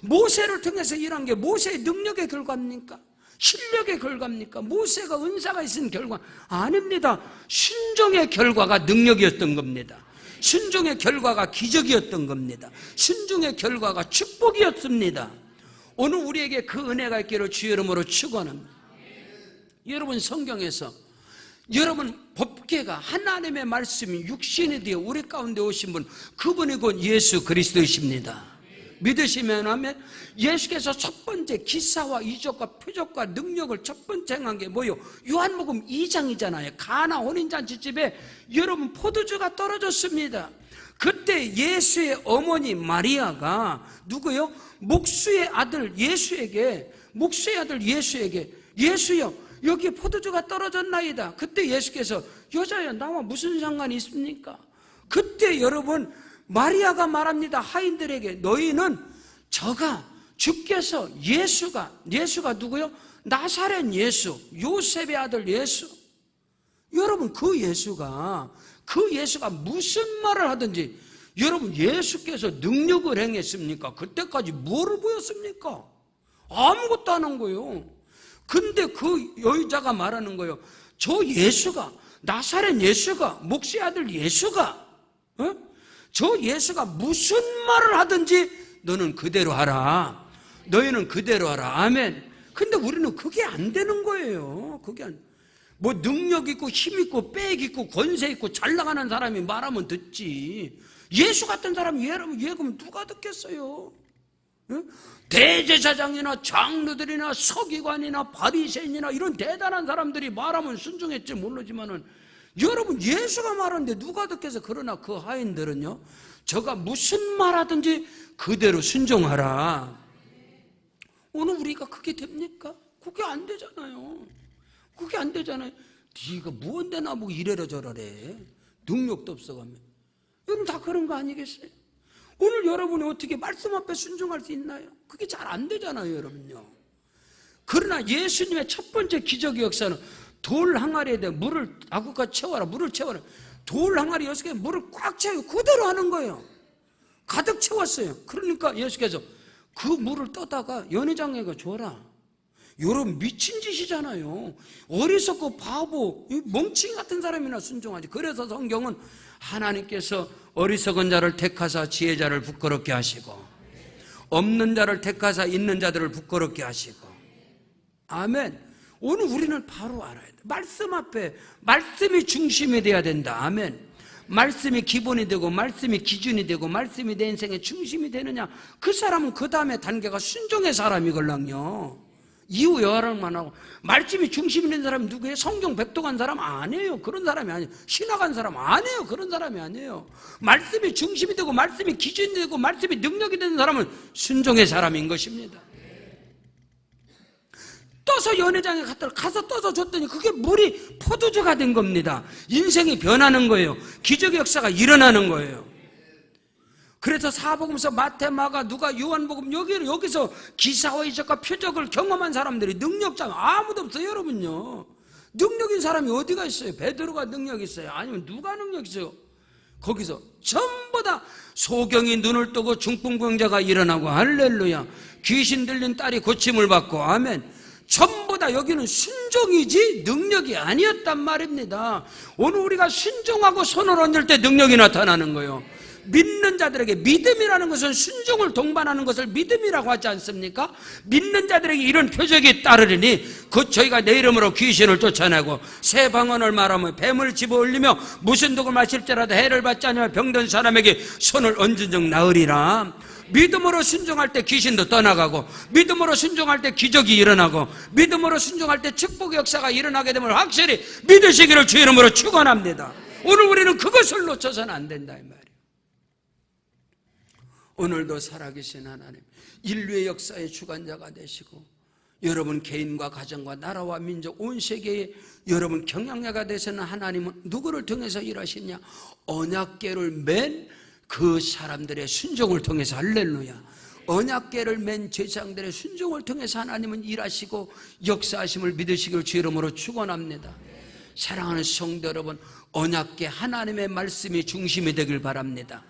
모세를 통해서 일한 게 모세의 능력의 결과입니까? 실력의 결과입니까? 모세가 은사가 있은 결과 아닙니다. 순종의 결과가 능력이었던 겁니다. 순종의 결과가 기적이었던 겁니다. 순종의 결과가 축복이었습니다. 오늘 우리에게 그 은혜가 있기를 주의 이름으로 축원합니다. 여러분, 성경에서 여러분 법궤가 하나님의 말씀이 육신이 되어 우리 가운데 오신 분, 그분이 곧 예수 그리스도이십니다. 믿으시면 하면 예수께서 첫 번째 기사와 이적과 표적과 능력을 첫 번째 행한 게 뭐예요? 요한복음 2장이잖아요. 가나 혼인잔치집에 여러분 포도주가 떨어졌습니다. 그때 예수의 어머니 마리아가 누구요? 목수의 아들 예수에게, 목수의 아들 예수에게, 예수여 여기에 포도주가 떨어졌나이다. 그때 예수께서 여자여 나와 무슨 상관이 있습니까? 그때 여러분 마리아가 말합니다. 하인들에게 너희는 주께서 예수가 누구요? 나사렛 예수, 요셉의 아들 예수. 여러분 그 예수가 무슨 말을 하든지, 여러분 예수께서 능력을 행했습니까? 그때까지 뭐를 보였습니까? 아무것도 안 한 거예요. 근데 그 여자가 말하는 거예요. 저 예수가, 나사렛 예수가, 목수의 아들 예수가, 저 예수가 무슨 말을 하든지 너는 그대로 하라. 너희는 그대로 하라. 아멘. 근데 우리는 그게 안 되는 거예요. 뭐 능력 있고 힘 있고 빽 있고 권세 있고 잘 나가는 사람이 말하면 듣지. 예수 같은 사람이 예그면 누가 듣겠어요? 대제사장이나 장로들이나 서기관이나 바리새인이나 이런 대단한 사람들이 말하면 순종했지 모르지만은 여러분 예수가 말하는데 누가 듣겠어요? 그러나 그 하인들은요, 저가 무슨 말하든지 그대로 순종하라. 오늘 우리가 그게 됩니까? 그게 안 되잖아요. 그게 안 되잖아요. 네가 뭔데 나보고 이래라 저래래, 능력도 없어가며. 여러분 다 그런 거 아니겠어요? 오늘 여러분이 어떻게 말씀 앞에 순종할 수 있나요? 그게 잘 안 되잖아요, 여러분요. 그러나 예수님의 첫 번째 기적의 역사는 돌 항아리에 대해 물을 아구가 채워라, 물을 채워라. 돌 항아리 6개에 물을 꽉 채우고 그대로 하는 거예요. 가득 채웠어요. 그러니까 예수께서 그 물을 떠다가 연회장에게 줘라. 여러분 미친 짓이잖아요. 어리석고 바보, 멍청이 같은 사람이나 순종하지. 그래서 성경은 하나님께서 어리석은 자를 택하사 지혜자를 부끄럽게 하시고 없는 자를 택하사 있는 자들을 부끄럽게 하시고. 아멘. 오늘 우리는 바로 알아야 돼. 말씀 앞에 말씀이 중심이 돼야 된다. 아멘. 말씀이 기본이 되고 말씀이 기준이 되고 말씀이 내 인생의 중심이 되느냐, 그 사람은 그 다음에 단계가 순종의 사람이걸랑요. 이후 여하를만 하고. 말씀이 중심이 된 사람이 누구예요? 성경 백독한 사람 아니에요. 그런 사람이 아니에요. 신학한 사람 아니에요. 그런 사람이 아니에요. 말씀이 중심이 되고 말씀이 기준이 되고 말씀이 능력이 되는 사람은 순종의 사람인 것입니다. 또 떠서 연회장에 가서 떠서 줬더니 그게 물이 포도주가 된 겁니다. 인생이 변하는 거예요. 기적의 역사가 일어나는 거예요. 그래서 사복음서, 마태, 마가, 누가, 요한복음 여기서 기사와 이적과 표적을 경험한 사람들이 능력자 아무도 없어요. 여러분요, 능력인 사람이 어디가 있어요? 베드로가 능력 있어요? 아니면 누가 능력 있어요? 거기서 전부 다 소경이 눈을 뜨고 중풍병자가 일어나고, 할렐루야, 귀신 들린 딸이 고침을 받고, 아멘. 전부 다 여기는 순종이지 능력이 아니었단 말입니다. 오늘 우리가 순종하고 손을 얹을 때 능력이 나타나는 거예요. 믿는 자들에게, 믿음이라는 것은 순종을 동반하는 것을 믿음이라고 하지 않습니까? 믿는 자들에게 이런 표적이 따르리니 저희가 내 이름으로 귀신을 쫓아내고 새 방언을 말하며 뱀을 집어올리며 무슨 독을 마실지라도 해를 받지 않으며 병든 사람에게 손을 얹은 적 나으리라. 믿음으로 순종할 때 귀신도 떠나가고, 믿음으로 순종할 때 기적이 일어나고, 믿음으로 순종할 때 축복의 역사가 일어나게 되면 확실히 믿으시기를 주 이름으로 축원합니다. 오늘 우리는 그것을 놓쳐서는 안 된다 이 말이에요. 오늘도 살아계신 하나님, 인류의 역사의 주관자가 되시고 여러분 개인과 가정과 나라와 민족 온 세계에 여러분 경영자가 되시는 하나님은 누구를 통해서 일하시냐? 언약궤를 맨 그 사람들의 순종을 통해서, 할렐루야, 언약궤를 맨 제사장들의 순종을 통해서 하나님은 일하시고 역사하심을 믿으시길 주 이름으로 축원합니다. 사랑하는 성도 여러분, 언약궤 하나님의 말씀이 중심이 되길 바랍니다.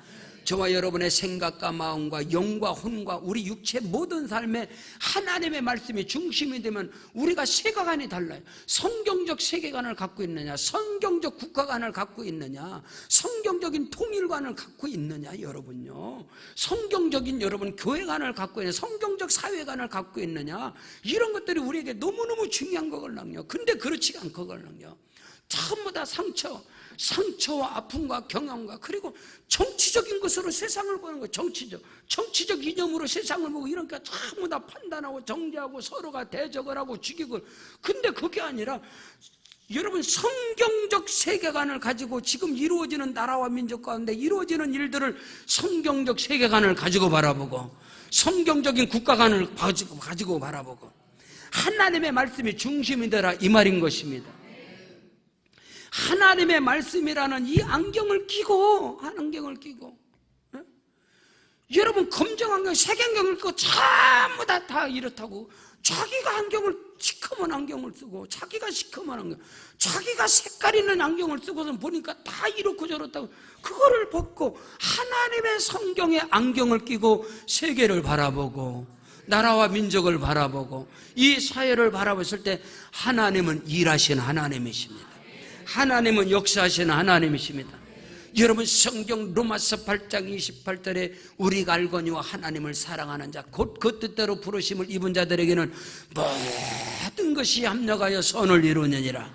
저와 여러분의 생각과 마음과 영과 혼과 우리 육체 모든 삶에 하나님의 말씀이 중심이 되면 우리가 세계관이 달라요. 성경적 세계관을 갖고 있느냐, 성경적 국가관을 갖고 있느냐, 성경적인 통일관을 갖고 있느냐, 여러분요, 성경적인 여러분 교회관을 갖고 있느냐, 성경적 사회관을 갖고 있느냐, 이런 것들이 우리에게 너무너무 중요한 거걸랑요. 근데 그렇지가 않거걸랑요. 전부 다 상처와 아픔과 경험과, 그리고 정치적인 것으로 세상을 보는 거예요. 정치적 이념으로 세상을 보고, 이러니까 전부 다 판단하고 정죄하고 서로가 대적을 하고 죽이고. 근데 그게 아니라 여러분 성경적 세계관을 가지고 지금 이루어지는 나라와 민족 가운데 이루어지는 일들을 성경적 세계관을 가지고 바라보고, 성경적인 국가관을 가지고 바라보고, 하나님의 말씀이 중심이 되라 이 말인 것입니다. 하나님의 말씀이라는 이 안경을 끼고, 네? 여러분 검정 안경, 색 안경을 끼고 전부 다 이렇다고, 자기가 시커먼 안경을 쓰고, 자기가 시커먼 안경, 자기가 색깔 있는 안경을 쓰고서 보니까 다 이렇고 저렇다고, 그거를 벗고 하나님의 성경의 안경을 끼고 세계를 바라보고 나라와 민족을 바라보고 이 사회를 바라봤을 때 하나님은 일하시는 하나님이십니다. 하나님은 역사하시는 하나님이십니다. 여러분 성경 로마서 8장 28절에 우리가 알거니와 하나님을 사랑하는 자 곧 그 뜻대로 부르심을 입은 자들에게는 모든 것이 합력하여 선을 이루느니라.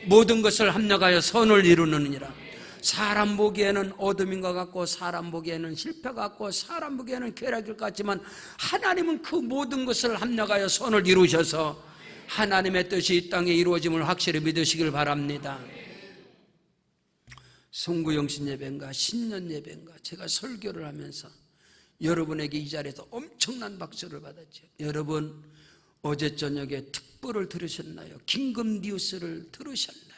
모든 것을 합력하여 선을 이루느니라. 사람 보기에는 어둠인 것 같고, 사람 보기에는 실패 같고, 사람 보기에는 쾌락일 것 같지만 하나님은 그 모든 것을 합력하여 선을 이루셔서 하나님의 뜻이 이 땅에 이루어짐을 확실히 믿으시길 바랍니다. 송구영신 예배인가 신년 예배인가 제가 설교를 하면서 여러분에게 이 자리에서 엄청난 박수를 받았죠. 여러분 어제 저녁에 특보를 들으셨나요? 긴급 뉴스를 들으셨나요?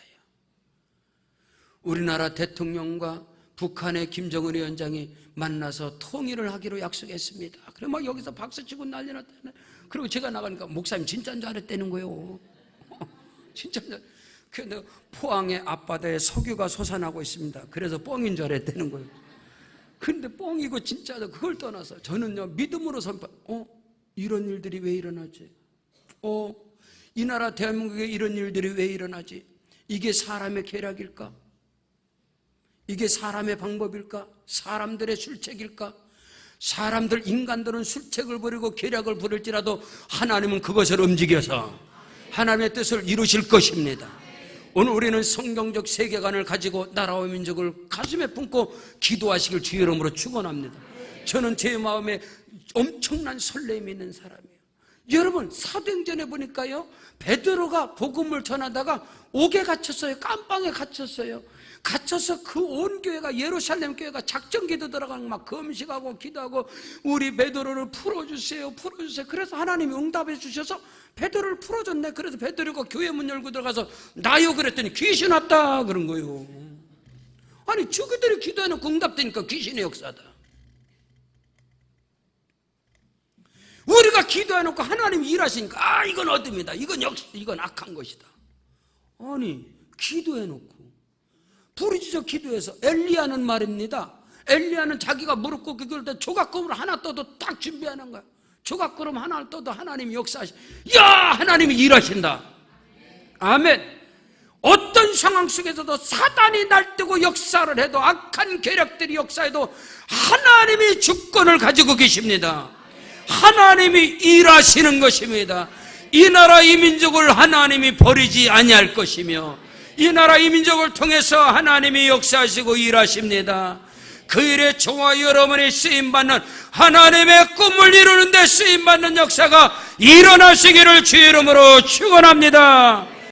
우리나라 대통령과 북한의 김정은 위원장이 만나서 통일을 하기로 약속했습니다. 그래 막 여기서 박수치고 난리 났다네. 그리고 제가 나가니까 목사님 진짜인 줄 알았다는 거예요. 진짜인 줄. 근데 포항의 앞바다에 석유가 솟아나고 있습니다. 그래서 뻥인 줄 알았다는 거예요. 근데 뻥이고 진짜도 그걸 떠나서 저는요 믿음으로 선포. 이런 일들이 왜 일어나지? 이 나라 대한민국에 이런 일들이 왜 일어나지? 이게 사람의 계략일까? 이게 사람의 방법일까? 사람들의 술책일까? 인간들은 술책을 부리고 계략을 부릴지라도 하나님은 그것을 움직여서 하나님의 뜻을 이루실 것입니다. 오늘 우리는 성경적 세계관을 가지고 나라와 민족을 가슴에 품고 기도하시길 주의 이름으로 축원합니다. 저는 제 마음에 엄청난 설렘이 있는 사람이에요. 여러분, 사도행전에 보니까요, 베드로가 복음을 전하다가 옥에 갇혔어요. 깜방에 갇혔어요. 갇혀서 그 온 교회가, 예루살렘 교회가 작정기도 들어가고 막 금식하고 기도하고, 우리 베드로를 풀어주세요, 풀어주세요. 그래서 하나님이 응답해 주셔서 베드로를 풀어줬네. 그래서 베드로가 교회 문 열고 들어가서 나요 그랬더니 귀신 왔다 그런 거예요. 아니, 저기들이 기도해놓고 응답되니까 귀신의 역사다. 우리가 기도해놓고 하나님이 일하시니까 이건 어둠이다, 이건 악한 것이다. 아니, 기도해놓고 부르짖어 기도해서, 엘리야는 말입니다, 엘리야는 자기가 무릎 꿇고 기도할 때 조각구름 하나 떠도 딱 준비하는 거야. 조각구름 하나를 떠도 하나님이 역사하시, 하나님이 일하신다. 아멘. 어떤 상황 속에서도 사단이 날뛰고 역사를 해도, 악한 계략들이 역사해도 하나님이 주권을 가지고 계십니다. 하나님이 일하시는 것입니다. 이 나라 이 민족을 하나님이 버리지 아니할 것이며, 이 나라 이 민족을 통해서 하나님이 역사하시고 일하십니다. 그 일에 저와 여러분이 쓰임받는, 하나님의 꿈을 이루는 데 쓰임받는 역사가 일어나시기를 주의 이름으로 축원합니다.